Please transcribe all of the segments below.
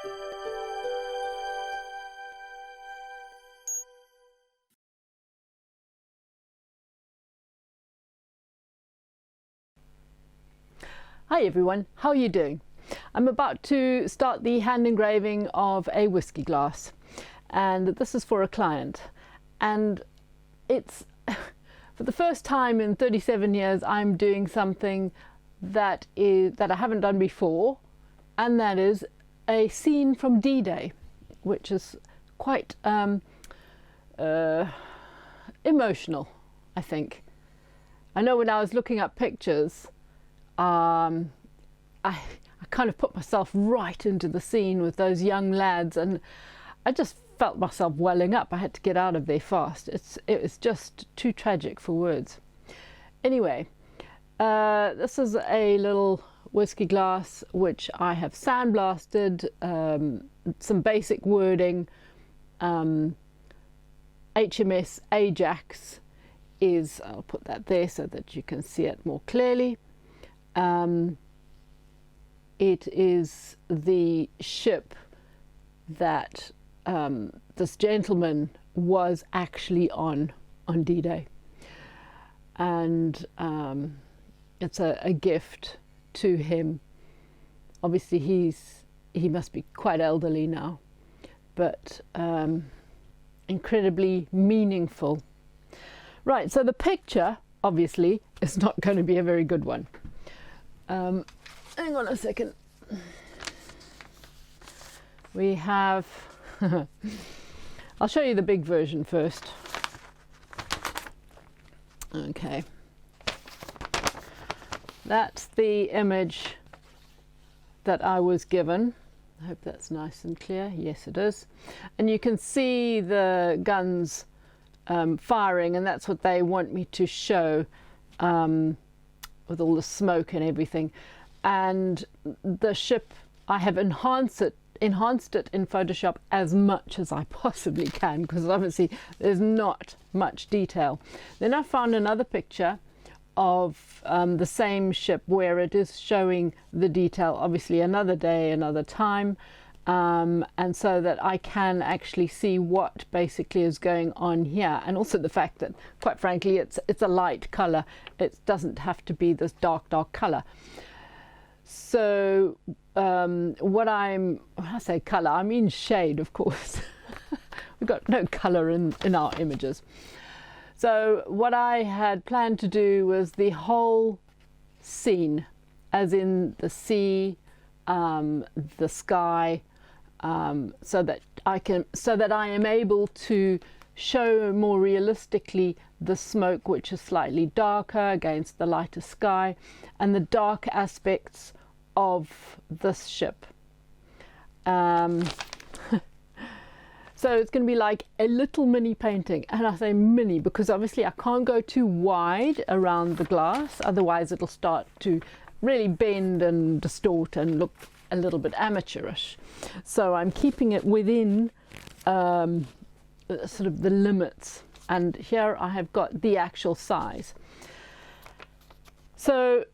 Hi everyone, how are you doing? I'm about to start the hand engraving of a whiskey glass, and this is for a client, and it's for the first time in 37 years I'm doing something that I haven't done before, and that is a scene from D-Day, which is quite emotional, I think. I know when I was looking up pictures, I kind of put myself right into the scene with those young lads, and I just felt myself welling up. I had to get out of there fast. It was just too tragic for words. Anyway, this is a little whiskey glass which I have sandblasted, some basic wording. HMS Ajax is, I'll put that there so that you can see it more clearly. It is the ship that this gentleman was actually on D-Day, and it's a gift to him. Obviously he must be quite elderly now, but incredibly meaningful. Right, so the picture obviously is not going to be a very good one. Hang on a second. We have I'll show you the big version first. Okay, that's the image that I was given. I hope that's nice and clear. Yes, it is. And you can see the guns firing, and that's what they want me to show, with all the smoke and everything. And the ship, I have enhanced it in Photoshop as much as I possibly can, because obviously there's not much detail. Then I found another picture of the same ship where it is showing the detail, obviously another day, another time, and so that I can actually see what basically is going on here, and also the fact that, quite frankly, it's a light color. It doesn't have to be this dark color. So when I say color, I mean shade, of course. We've got no color in our images. So what I had planned to do was the whole scene, as in the sea, the sky, so that I am able to show more realistically the smoke, which is slightly darker against the lighter sky, and the dark aspects of this ship. So it's going to be like a little mini painting, and I say mini because obviously I can't go too wide around the glass, otherwise it'll start to really bend and distort and look a little bit amateurish. So I'm keeping it within sort of the limits, and here I have got the actual size. So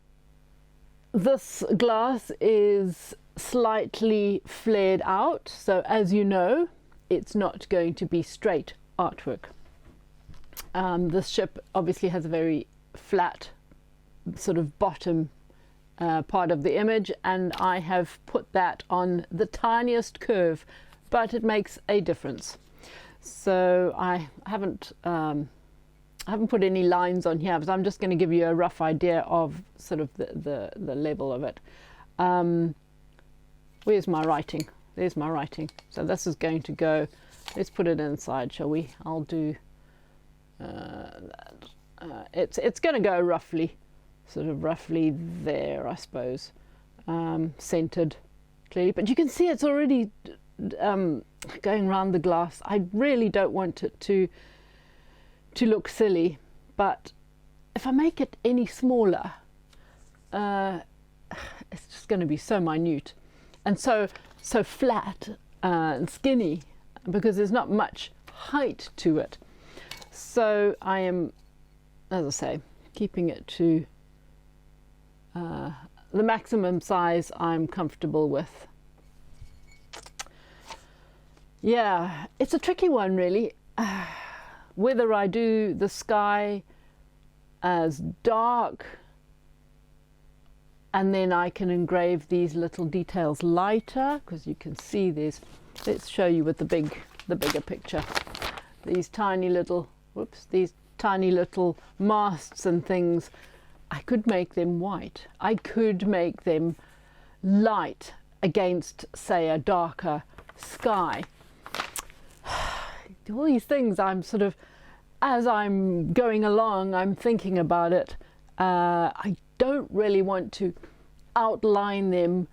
this glass is slightly flared out, so as you know, it's not going to be straight artwork. This ship obviously has a very flat sort of bottom part of the image, and I have put that on the tiniest curve, but it makes a difference. So I haven't put any lines on here, but I'm just going to give you a rough idea of sort of the level of it. Where's my writing? There's my writing. So this is going to go, let's put it inside, shall we? I'll do that. It's going to go roughly, sort of roughly there, I suppose, centered clearly. But you can see it's already going around the glass. I really don't want it to look silly, but if I make it any smaller, it's just going to be so minute and so flat and skinny, because there's not much height to it. So I am, as I say, keeping it to the maximum size I'm comfortable with. Yeah, it's a tricky one really. Whether I do the sky as dark and then I can engrave these little details lighter, because you can see there's, let's show you with the bigger picture, these tiny little, whoops, these tiny little masts and things. I could make them white. I could make them light against, say, a darker sky. All these things I'm sort of, as I'm going along, I'm thinking about it. I don't really want to outline them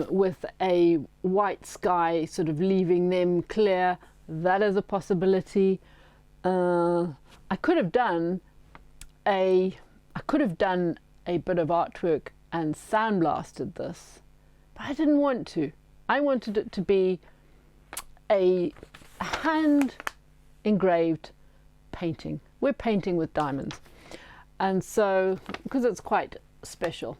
with a white sky, sort of leaving them clear. That is a possibility. I could have done a bit of artwork and sandblasted this, but I didn't want to. I wanted it to be a hand engraved painting. We're painting with diamonds, and so because it's quite special.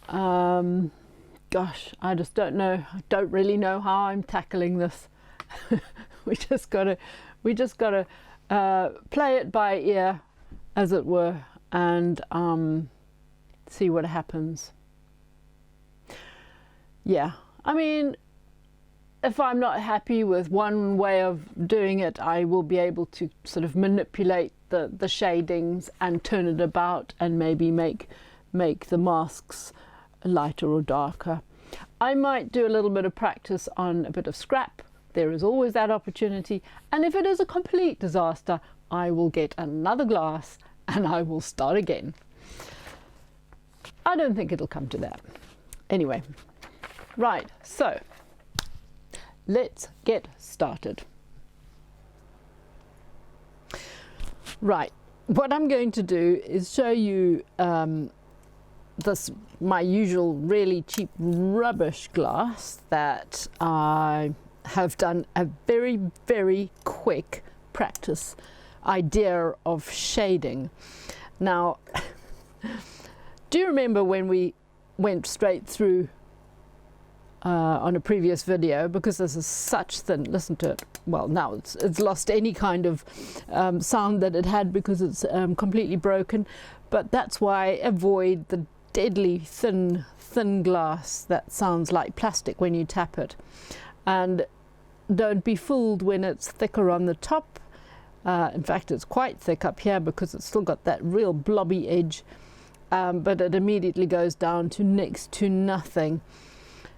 Gosh, I just don't know. I don't really know how I'm tackling this. we just gotta play it by ear, as it were, and see what happens. Yeah, I mean, if I'm not happy with one way of doing it, I will be able to sort of manipulate the shadings and turn it about and maybe make the masks lighter or darker. I might do a little bit of practice on a bit of scrap. There is always that opportunity. And if it is a complete disaster, I will get another glass and I will start again. I don't think it'll come to that. Anyway, right, so let's get started. Right, what I'm going to do is show you my usual really cheap rubbish glass that I have done a very, very quick practice idea of shading. Now, do you remember when we went straight through on a previous video, because this is such thin, listen to it, well now it's lost any kind of sound that it had because it's completely broken, but that's why I avoid the deadly thin glass that sounds like plastic when you tap it. And don't be fooled when it's thicker on the top. In fact, it's quite thick up here because it's still got that real blobby edge, but it immediately goes down to next to nothing.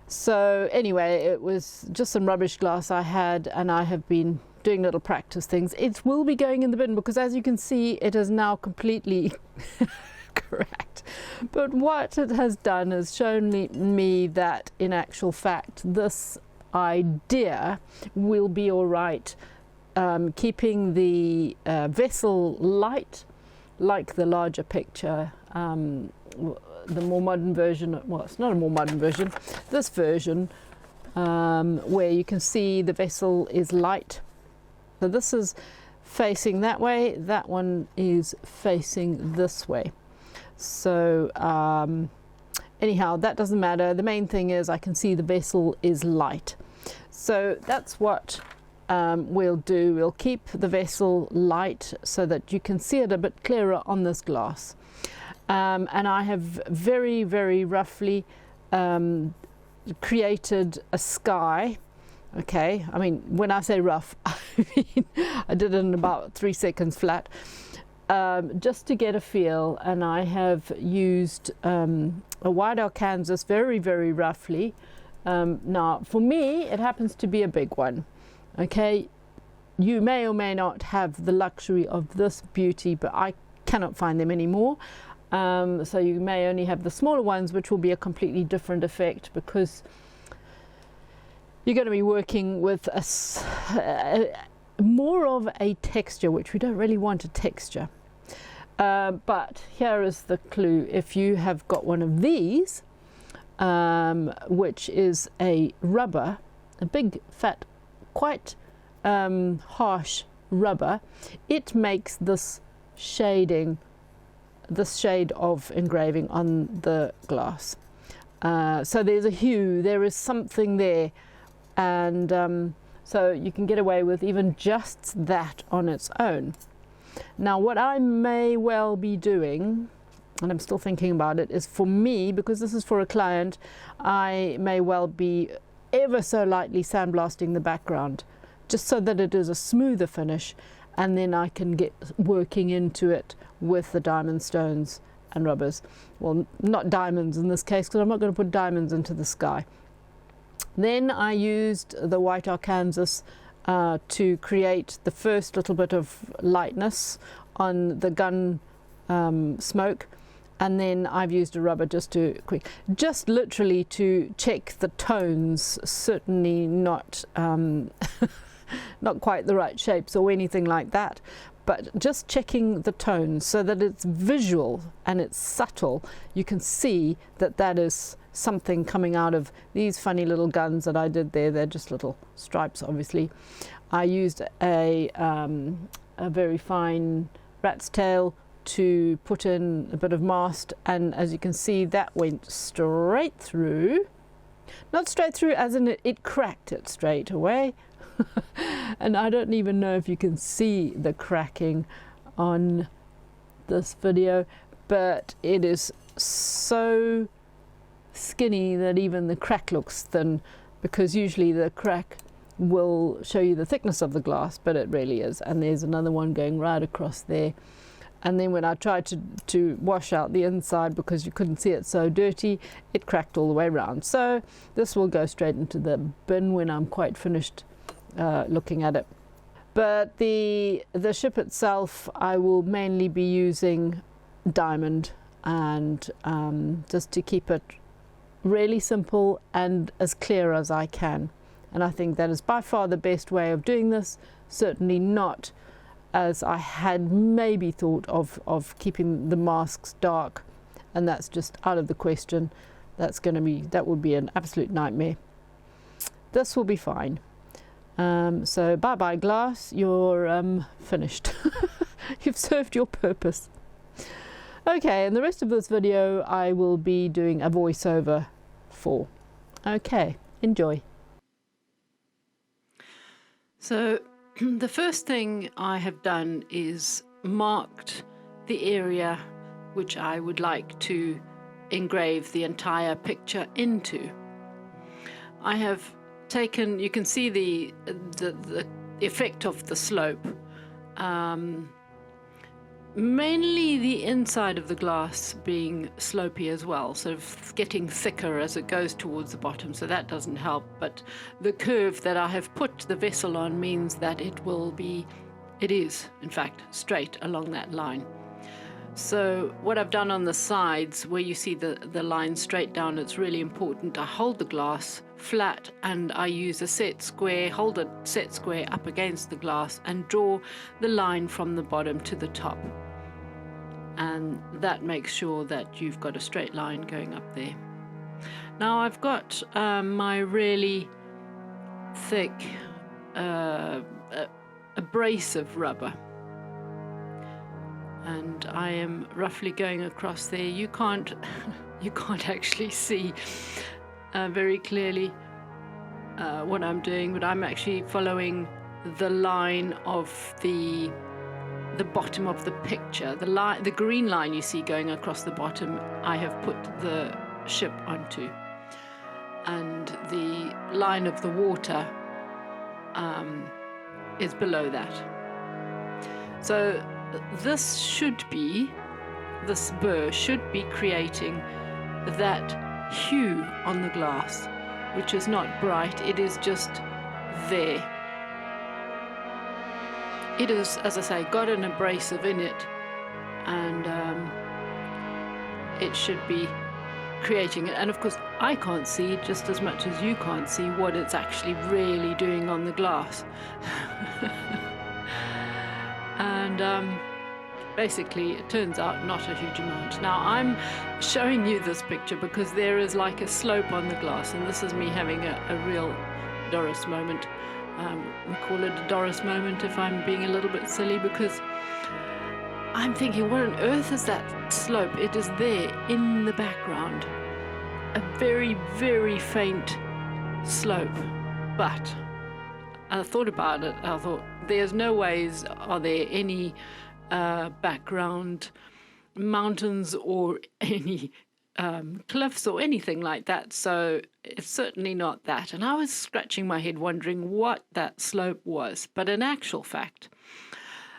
So anyway, it was just some rubbish glass I had, and I have been doing little practice things. It will be going in the bin because, as you can see, it is now completely cracked. But what it has done is shown me that in actual fact this idea will be all right, keeping the vessel light like the larger picture. The more modern version, well, it's not a more modern version, this version, where you can see the vessel is light. So this is facing that way, that one is facing this way. So anyhow, that doesn't matter. The main thing is I can see the vessel is light. So that's what we'll do. We'll keep the vessel light so that you can see it a bit clearer on this glass. And I have very, very roughly created a sky. Okay, I mean, when I say rough, I mean, I did it in about 3 seconds flat, just to get a feel. And I have used a white oak canvas very, very roughly. Now, for me, it happens to be a big one. Okay, you may or may not have the luxury of this beauty, but I cannot find them anymore. So you may only have the smaller ones, which will be a completely different effect because you're going to be working with more of a texture, which we don't really want a texture. But here is the clue. If you have got one of these, which is a rubber, a big, fat, quite harsh rubber, it makes this shading, this shade of engraving on the glass. So there's a hue, there is something there and so you can get away with even just that on its own. Now what I may well be doing, and I'm still thinking about it, is for me, because this is for a client, I may well be ever so lightly sandblasting the background, just so that it is a smoother finish, and then I can get working into it with the diamond stones and rubbers. Well, not diamonds in this case, because I'm not going to put diamonds into the sky. Then I used the white Arkansas to create the first little bit of lightness on the gun smoke, and then I've used a rubber just literally to check the tones, certainly not not quite the right shapes or anything like that, but just checking the tones so that it's visual and it's subtle. You can see that that is something coming out of these funny little guns that I did there. They're just little stripes, obviously. I used a very fine rat's tail to put in a bit of mast, and as you can see, that went straight through. Not straight through as in it cracked it straight away. And I don't even know if you can see the cracking on this video, but it is so skinny that even the crack looks thin, because usually the crack will show you the thickness of the glass, but it really is. And there's another one going right across there. And then when I tried to wash out the inside, because you couldn't see it so dirty, it cracked all the way around. So this will go straight into the bin when I'm quite finished looking at it. But the ship itself, I will mainly be using diamond, and just to keep it really simple and as clear as I can. And I think that is by far the best way of doing this, certainly not as I had maybe thought of keeping the masks dark, and that's just out of the question. That would be an absolute nightmare. This will be fine. So bye-bye glass, you're finished. You've served your purpose. Okay, and the rest of this video I will be doing a voiceover for. Okay, enjoy. So the first thing I have done is marked the area which I would like to engrave the entire picture into. I have taken, you can see the effect of the slope, mainly the inside of the glass being slopey as well, sort of getting thicker as it goes towards the bottom, so that doesn't help. But the curve that I have put the vessel on means that it is in fact straight along that line. So what I've done on the sides, where you see the line straight down, it's really important. I hold the glass flat and I use a set square, hold a set square up against the glass and draw the line from the bottom to the top. And that makes sure that you've got a straight line going up there. Now I've got my really thick abrasive rubber, and I am roughly going across there. You can't actually see very clearly what I'm doing, but I'm actually following the line of the bottom of the picture. The green line you see going across the bottom, I have put the ship onto, and the line of the water is below that. So this burr should be creating that hue on the glass, which is not bright, it is just there. It is, as I say, got an abrasive in it, and it should be creating it. And of course I can't see, just as much as you can't see, what it's actually really doing on the glass. And basically it turns out not a huge amount. Now I'm showing you this picture because there is like a slope on the glass, and this is me having a real Doris moment. We call it a Doris moment if I'm being a little bit silly, because I'm thinking, what on earth is that slope? It is there in the background, a very, very faint slope. But I thought about it. I thought, there's no ways, are there any background mountains or any cliffs or anything like that, so it's certainly not that. And I was scratching my head wondering what that slope was, but in actual fact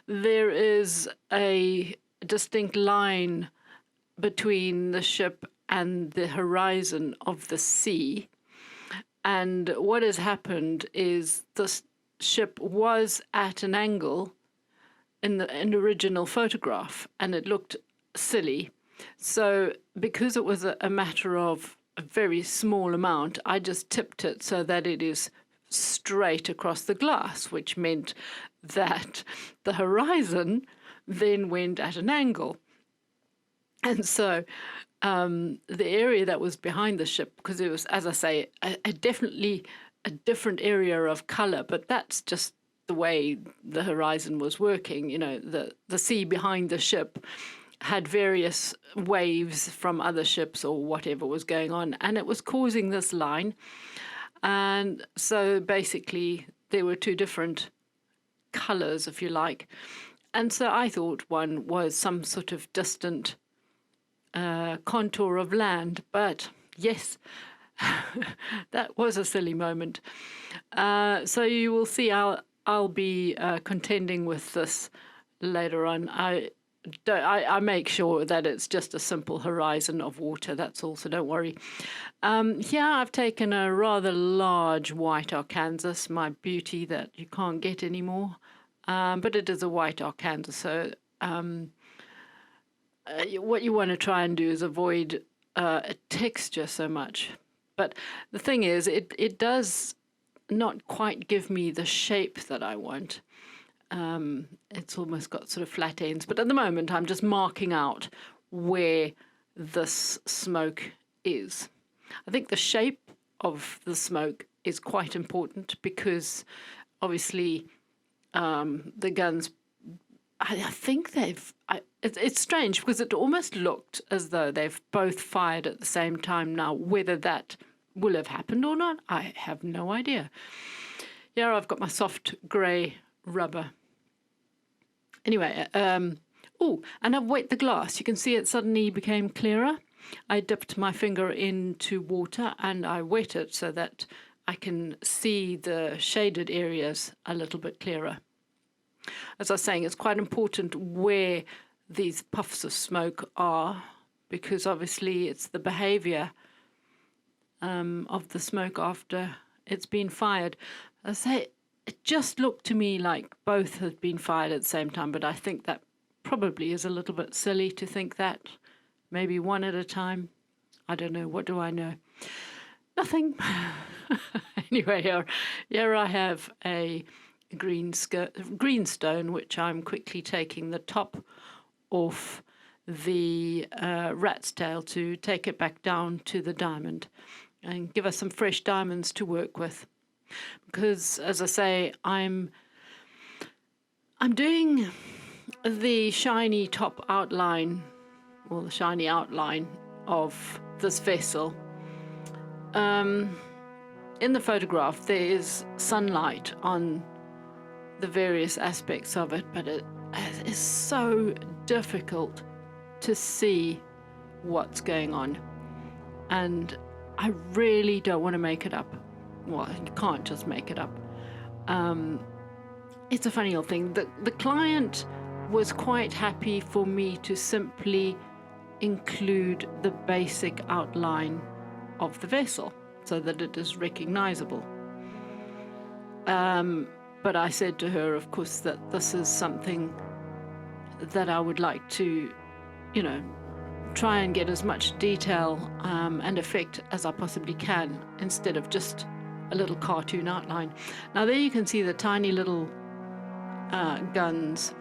there is a distinct line between the ship and the horizon of the sea, and what has happened is the ship was at an angle in the original photograph, and it looked silly. So because it was a matter of a very small amount, I just tipped it so that it is straight across the glass, which meant that the horizon then went at an angle. And so the area that was behind the ship, because it was, as I say, definitely a different area of color, but that's just the way the horizon was working. You know, the sea behind the ship had various waves from other ships or whatever was going on, and it was causing this line. And so basically there were two different colors, if you like. And so I thought one was some sort of distant contour of land, but yes, that was a silly moment. So you will see I'll be contending with this later on. I make sure that it's just a simple horizon of water, that's all, so don't worry. Here I've taken a rather large white Arkansas, my beauty that you can't get anymore, but it is a white Arkansas, so what you want to try and do is avoid a texture so much. But the thing is, it does not quite give me the shape that I want. It's almost got sort of flat ends, but at the moment I'm just marking out where this smoke is. I think the shape of the smoke is quite important because obviously the guns, I think it's strange because it almost looked as though they've both fired at the same time. Now, whether that will have happened or not, I have no idea. Here I've got my soft grey rubber. Anyway, oh, and I've wet the glass. You can see it suddenly became clearer. I dipped my finger into water and I wet it so that I can see the shaded areas a little bit clearer. As I was saying, it's quite important where these puffs of smoke are, because obviously it's the behaviour of the smoke after it's been fired. I say, it just looked to me like both had been fired at the same time, but I think that probably is a little bit silly to think that. Maybe one at a time. I don't know. What do I know? Nothing. Anyway, here I have a greenstone, which I'm quickly taking the top off the rat's tail to take it back down to the diamond and give us some fresh diamonds to work with. Because, as I say, I'm doing the shiny top outline, or the shiny outline of this vessel. In the photograph there is sunlight on the various aspects of it, but it is so difficult to see what's going on, and I really don't want to make it up. Well, you can't just make it up. It's a funny old thing. The client was quite happy for me to simply include the basic outline of the vessel so that it is recognizable. But I said to her, of course, that this is something that I would like to, you know, try and get as much detail and effect as I possibly can, instead of just a little cartoon outline. Now there you can see the tiny little guns.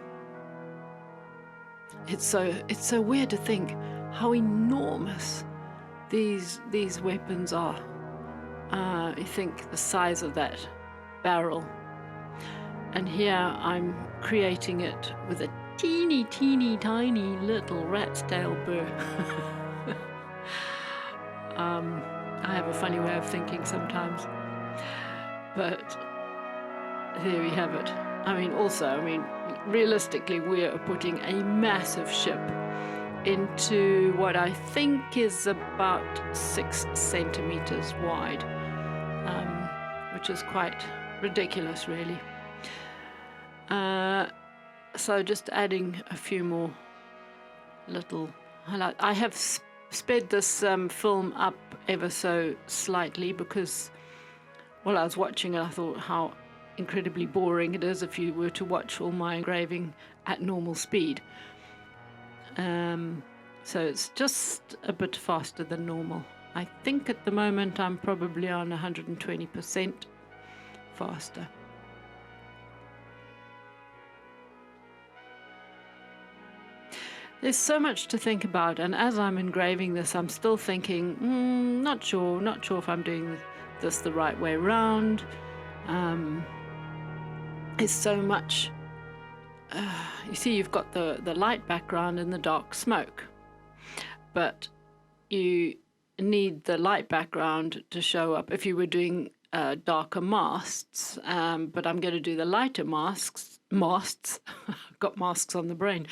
It's so weird to think how enormous these weapons are. You think the size of that barrel, and here I'm creating it with a teeny tiny little rat's tail burr. I have a funny way of thinking sometimes. But there we have it. Realistically, we are putting a massive ship into what I think is about 6 centimeters wide, which is quite ridiculous, really. So just adding a few more little highlights. I have sped this film up ever so slightly because, while I was watching it, I thought how incredibly boring it is if you were to watch all my engraving at normal speed. So it's just a bit faster than normal. I think at the moment I'm probably on 120% faster. There's so much to think about, and as I'm engraving this, I'm still thinking, not sure if I'm doing this the right way around. There's so much. You see, you've got the light background and the dark smoke, but you need the light background to show up if you were doing darker masts, but I'm going to do the lighter masts. I've got masks on the brain.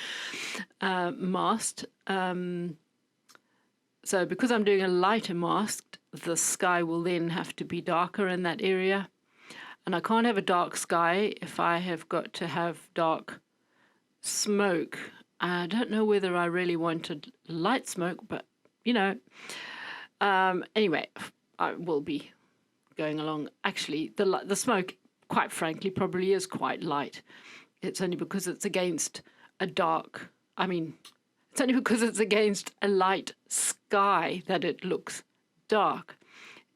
So because I'm doing a lighter mast, the sky will then have to be darker in that area. And I can't have a dark sky if I have got to have dark smoke. I don't know whether I really wanted light smoke, but, anyway, I will be going along. Actually, the smoke, quite frankly, probably is quite light. It's only because it's against it's only because it's against a light sky that it looks dark.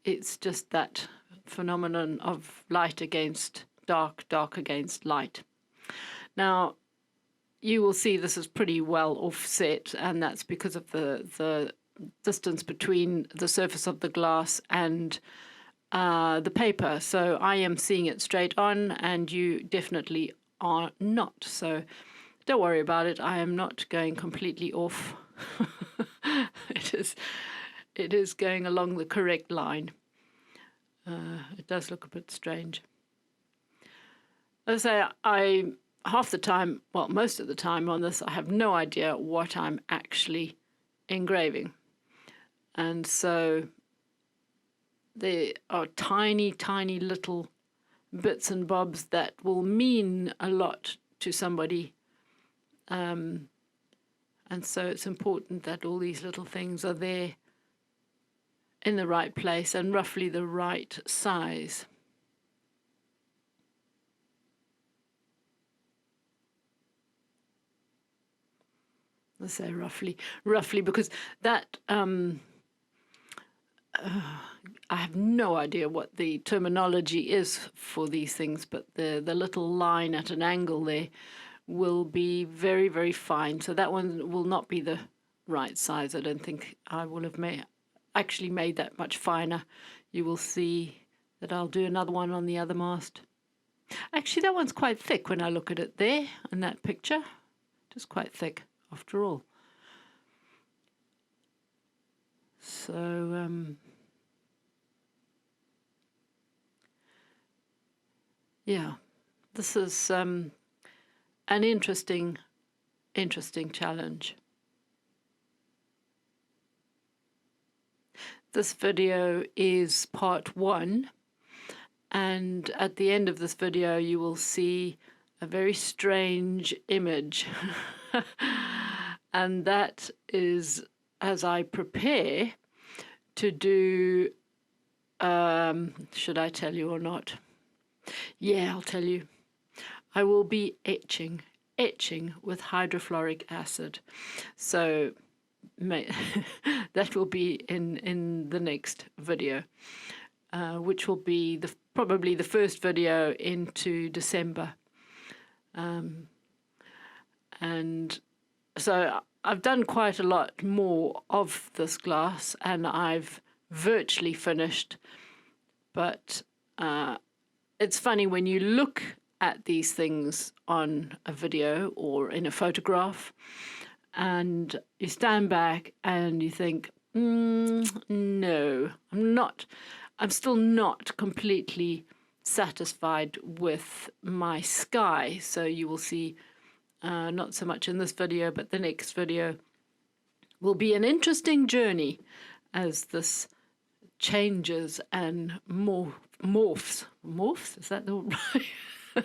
It's just that phenomenon of light against dark, dark against light. Now, you will see this is pretty well offset, and that's because of the distance between the surface of the glass and the paper. So I am seeing it straight on, and you definitely are not. So don't worry about it. I am not going completely off. It is going along the correct line. It does look a bit strange. As I say, most of the time on this, I have no idea what I'm actually engraving. And so there are tiny, tiny little bits and bobs that will mean a lot to somebody. And so it's important that all these little things are there in the right place and roughly the right size. Let's say roughly, because that I have no idea what the terminology is for these things, but the little line at an angle there will be very, very fine. So that one will not be the right size. I don't think I will have actually made that much finer. You will see that I'll do another one on the other mast. Actually, that one's quite thick when I look at it there in that picture. Just quite thick after all. So yeah, this is an interesting challenge. This video is part 1, and at the end of this video you will see a very strange image. And that is as I prepare to do, should I tell you or not? Yeah, I'll tell you. I will be etching with hydrofluoric acid. So that will be in the next video, which will be probably the first video into December. And so I've done quite a lot more of this glass, and I've virtually finished. But it's funny when you look at these things on a video or in a photograph, and you stand back and you think, no, I'm still not completely satisfied with my sky. So you will see, not so much in this video, but the next video will be an interesting journey as this changes and morphs. Morphs? Is that the right?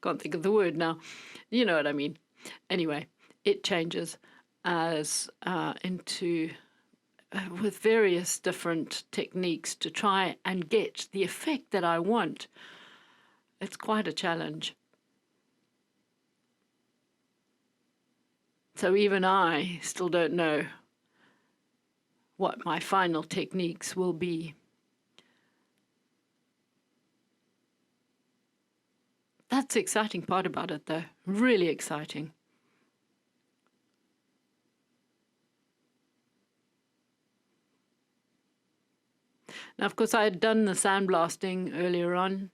Can't think of the word now. You know what I mean. Anyway, it changes as into with various different techniques to try and get the effect that I want. It's quite a challenge. So even I still don't know what my final techniques will be. That's the exciting part about it, though. Really exciting. Now, of course, I had done the sandblasting earlier on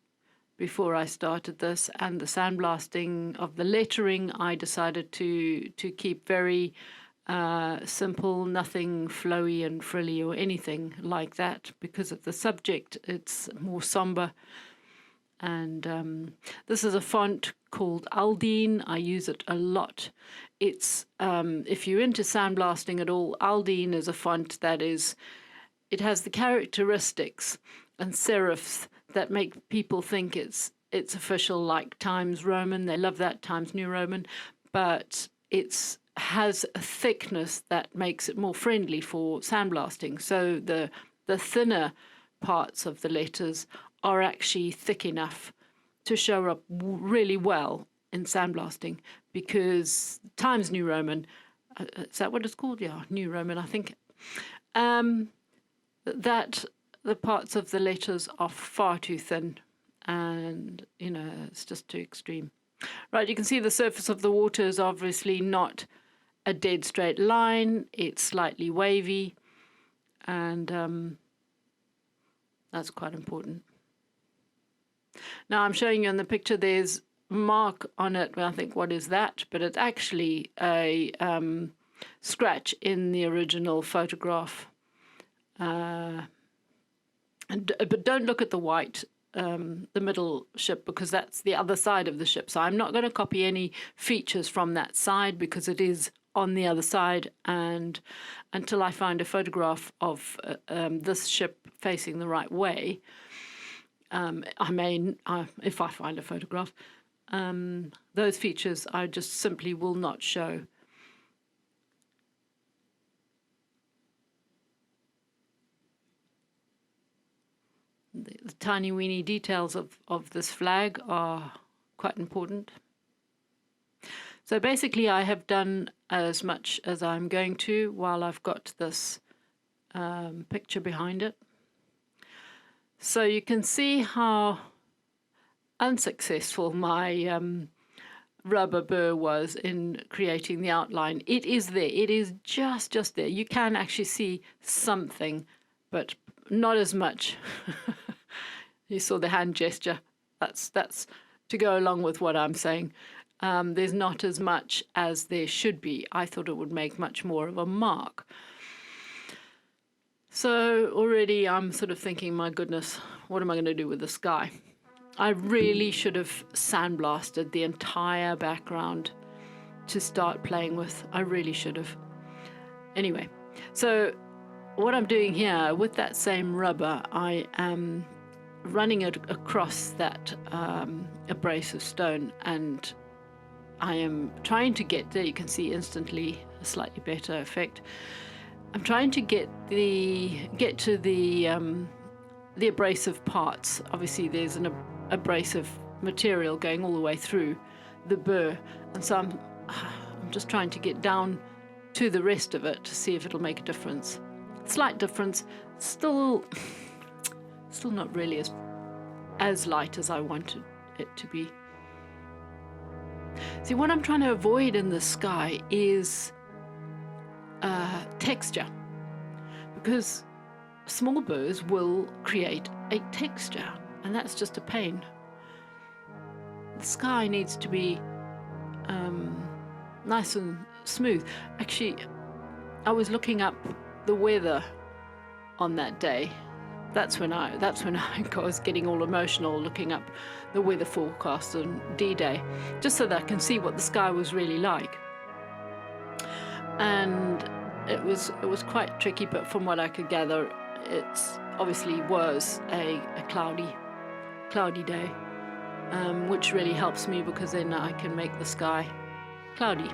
before I started this, and the sandblasting of the lettering I decided to keep very simple, nothing flowy and frilly or anything like that, because of the subject. It's more somber. And this is a font called Aldine. I use it a lot. It's if you're into sandblasting at all, Aldine is a font that it has the characteristics and serifs that make people think it's official, like Times Roman. They love that, Times New Roman, but it's has a thickness that makes it more friendly for sandblasting. So the thinner parts of the letters are actually thick enough to show up really well in sandblasting, because Times New Roman, is that what it's called? Yeah, New Roman, I think. That the parts of the letters are far too thin, and it's just too extreme. Right, you can see the surface of the water is obviously not a dead straight line. It's slightly wavy, and that's quite important. Now I'm showing you in the picture, there's mark on it. Well, I think, what is that? But it's actually a scratch in the original photograph. But don't look at the white, the middle ship, because that's the other side of the ship. So I'm not going to copy any features from that side, because it is on the other side. And until I find a photograph of this ship facing the right way, I may, if I find a photograph, those features I just simply will not show. The tiny weeny details of this flag are quite important. So basically I have done as much as I'm going to while I've got this picture behind it. So you can see how unsuccessful my rubber burr was in creating the outline. It is there. It is just there. You can actually see something, but not as much. You saw the hand gesture. That's to go along with what I'm saying. There's not as much as there should be. I thought it would make much more of a mark. So already I'm sort of thinking, my goodness, what am I going to do with the sky? I really should have sandblasted the entire background to start playing with. I really should have. Anyway, so what I'm doing here with that same rubber, I am running it across that abrasive stone, and I am trying to get, there you can see instantly a slightly better effect. I'm trying to get to the abrasive parts. Obviously there's an abrasive material going all the way through the burr, and so I'm just trying to get down to the rest of it to see if it'll make a difference. Slight difference, still not really as light as I wanted it to be. See, what I'm trying to avoid in the sky is texture, because small burrs will create a texture, and that's just a pain. The sky needs to be nice and smooth. Actually, I was looking up the weather on that day that's when I was getting all emotional, looking up the weather forecast on D-Day, just so that I can see what the sky was really like. And it was quite tricky, but from what I could gather, it obviously was a cloudy day, which really helps me because then I can make the sky cloudy.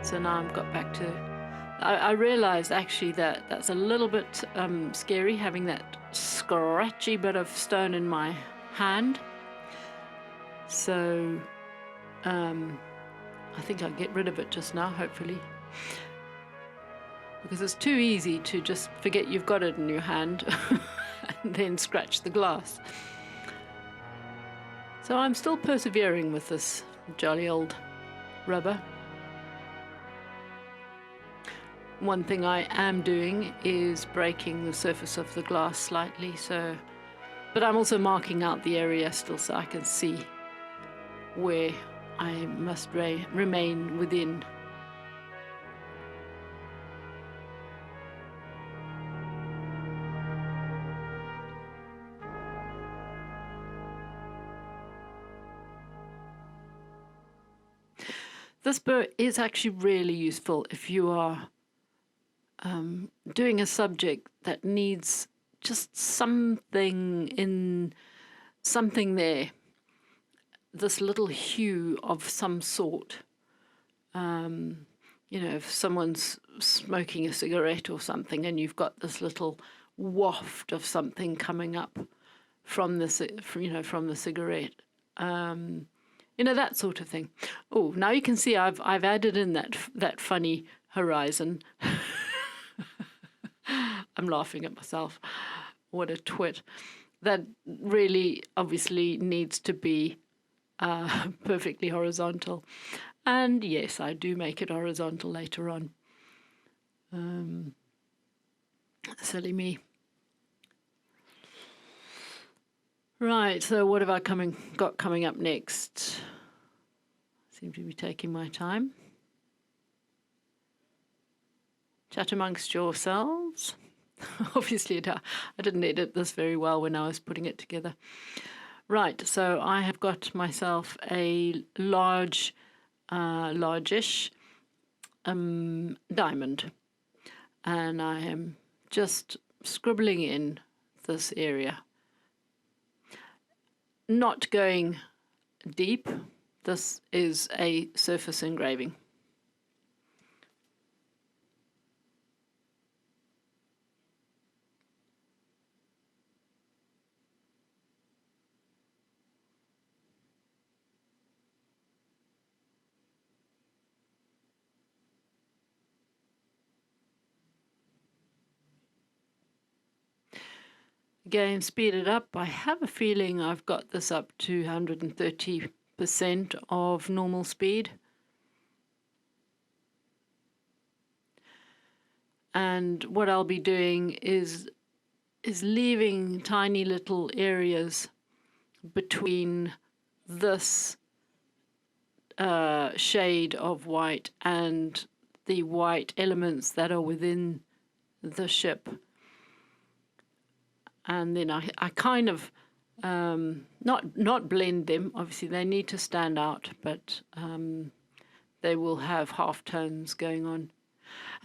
So now I've got back to. I realised actually that that's a little bit scary, having that scratchy bit of stone in my hand. So I think I'll get rid of it just now, hopefully, because it's too easy to just forget you've got it in your hand and then scratch the glass. So I'm still persevering with this jolly old rubber. One thing I am doing is breaking the surface of the glass slightly, but I'm also marking out the area still so I can see where I must remain within. This burr is actually really useful if you are doing a subject that needs just something there, this little hue of some sort. If someone's smoking a cigarette or something and you've got this little waft of something coming up from the cigarette, that sort of thing. Oh, now you can see I've added in that funny horizon. I'm laughing at myself. What a twit. That really obviously needs to be perfectly horizontal. And yes, I do make it horizontal later on. Silly me. Right, so what have I got coming up next? Seem to be taking my time. Chat amongst yourselves. Obviously, I didn't edit this very well when I was putting it together. Right, so I have got myself a largish diamond, and I am just scribbling in this area. Not going deep. This is a surface engraving. Again, speed it up. I have a feeling I've got this up to 130% of normal speed. And what I'll be doing is leaving tiny little areas between this shade of white and the white elements that are within the ship. And then I kind of not blend them. Obviously, they need to stand out, but they will have half tones going on.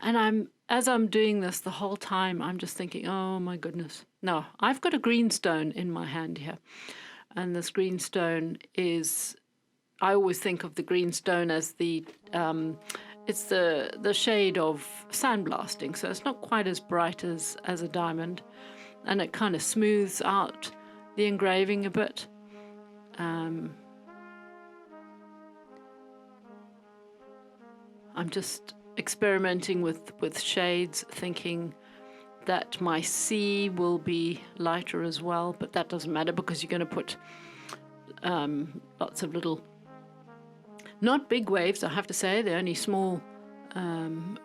And as I'm doing this the whole time, I'm just thinking, oh my goodness. No, I've got a green stone in my hand here, and this green stone is. I always think of the green stone as it's the shade of sandblasting, so it's not quite as bright as a diamond. And it kind of smooths out the engraving a bit. I'm just experimenting with shades, thinking that my sea will be lighter as well, but that doesn't matter because you're going to put lots of little, not big waves, I have to say, they're only small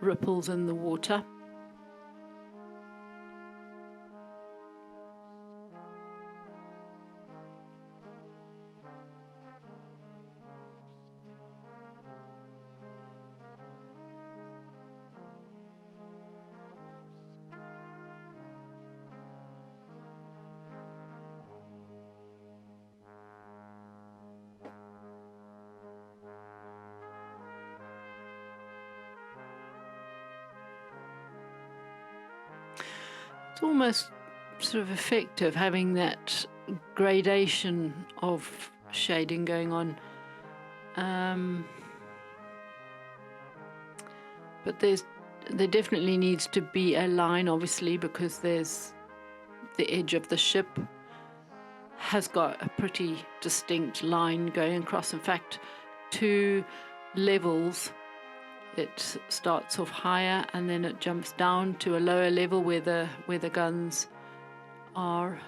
ripples in the water. It's almost sort of effective having that gradation of shading going on. But there definitely needs to be a line, obviously, because there's the edge of the ship has got a pretty distinct line going across. In fact, 2 levels. It starts off higher and then it jumps down to a lower level where the guns are.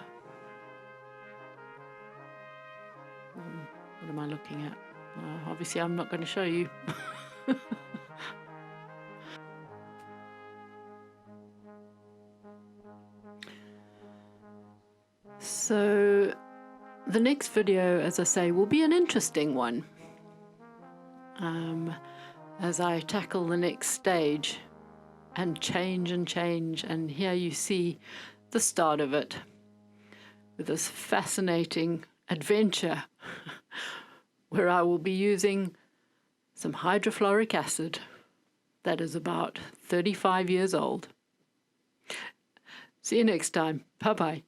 What am I looking at? Obviously, I'm not going to show you. So the next video, as I say, will be an interesting one. As I tackle the next stage and change, and here you see the start of it with this fascinating adventure where I will be using some hydrofluoric acid that is about 35 years old. See you next time. Bye-bye.